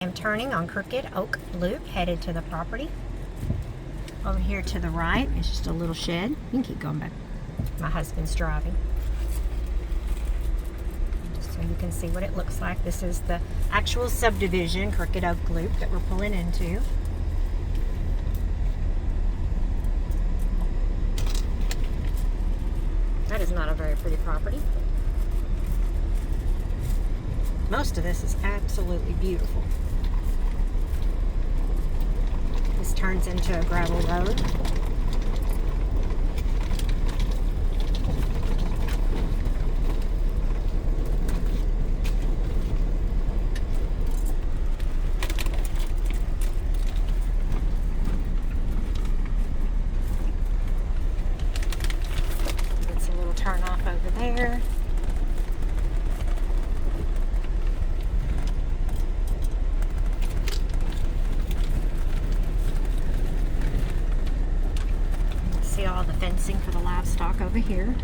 I'm turning on Crooked Oak Loop, headed to the property. Over here to the right is just a little shed. You can keep going back. My husband's driving. Just so you can see what it looks like. This is the actual subdivision, Crooked Oak Loop, that we're pulling into. That is not a very pretty property. Most of this is absolutely beautiful. This turns into a gravel road. It's a little turn off over there. See all the fencing for the livestock over here.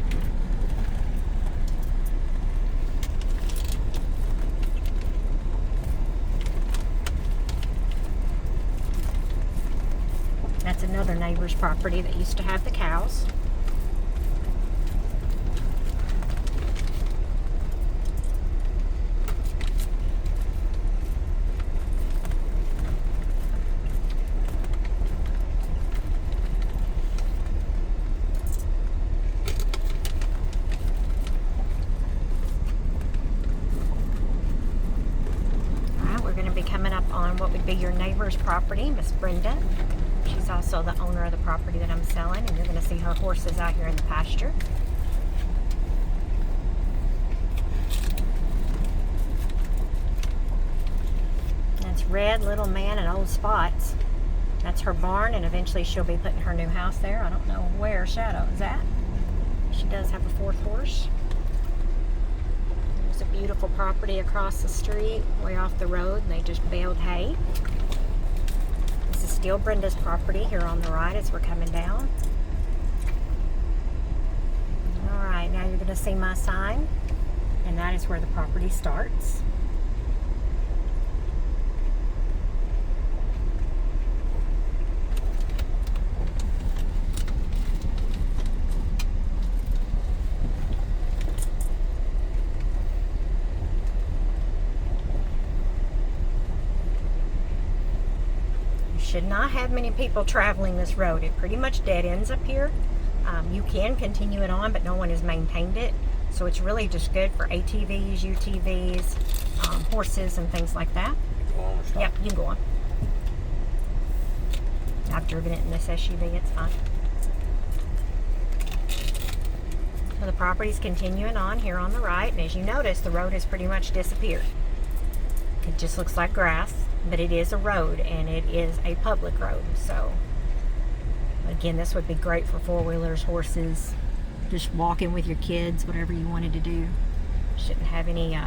That's another neighbor's property that used to have the cows. Be coming up on what would be your neighbor's property, Miss Brenda. She's also the owner of the property that I'm selling, and you're going to see her horses out here in the pasture. That's Red, Little Man, and Old Spots. That's her barn, and eventually she'll be putting her new house there. I don't know where Shadow is at. She does have a fourth horse. There's a beautiful property across the street, way off the road, and they just baled hay. This is still Brenda's property here on the right as we're coming down. Alright, now you're going to see my sign, and that is where the property starts. Should not have many people traveling this road. It pretty much dead ends up here. You can continue it on, but no one has maintained it. So it's really just good for ATVs, UTVs, horses, and things like that. Go on or stop? Yep, you can go on. I've driven it in this SUV, it's fine. So the property's continuing on here on the right, and as you notice, the road has pretty much disappeared. It just looks like grass, but it is a road, and it is a public road. So again, this would be great for four-wheelers, horses, just walking with your kids, whatever you wanted to do. Shouldn't have any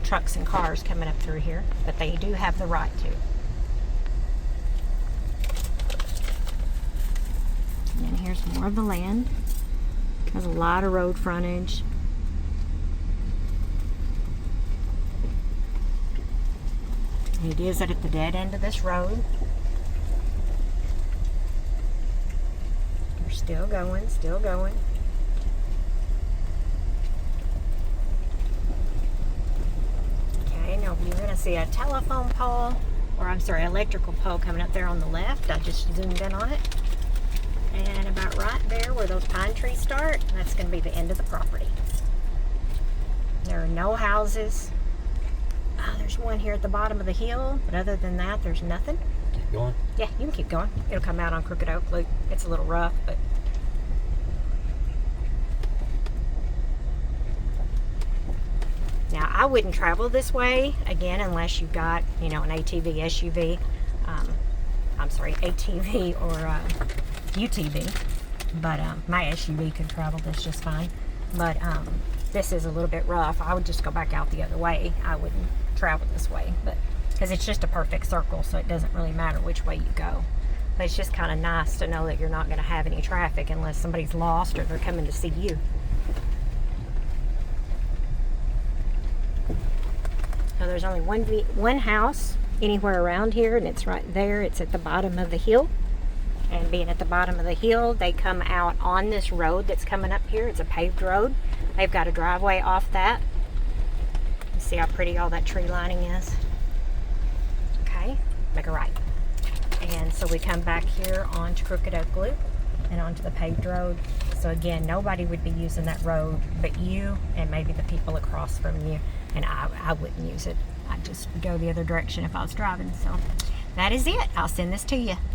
trucks and cars coming up through here, but they do have the right to. And then here's more of the land. Has a lot of road frontage. It is at the dead end of this road. We're still going, still going. Okay, now you're going to see a telephone pole, or I'm sorry, electrical pole coming up there on the left. I just zoomed in on it. And about right there where those pine trees start, that's going to be the end of the property. There are no houses. There's one here at the bottom of the hill, but other than that, there's nothing. Keep going? Yeah, you can keep going. It'll come out on Crooked Oak Loop. It's a little rough, but... Now, I wouldn't travel this way, again, unless you've got, you know, an ATV, SUV. I'm sorry, ATV or UTV. But my SUV could travel this just fine. But this is a little bit rough. I would just go back out the other way. I wouldn't travel this way, but because it's just a perfect circle, so it doesn't really matter which way you go. But it's just kind of nice to know that you're not going to have any traffic unless somebody's lost or they're coming to see you. So there's only one house anywhere around here, and it's right there. It's at the bottom of the hill. And being at the bottom of the hill, they come out on this road that's coming up here. It's a paved road. They've got a driveway off that. You see how pretty all that tree lining is? Okay, make a right. And so we come back here onto Crooked Oak Loop and onto the paved road. So again, nobody would be using that road but you and maybe the people across from you. And I wouldn't use it. I'd just go the other direction if I was driving. So that is it. I'll send this to you.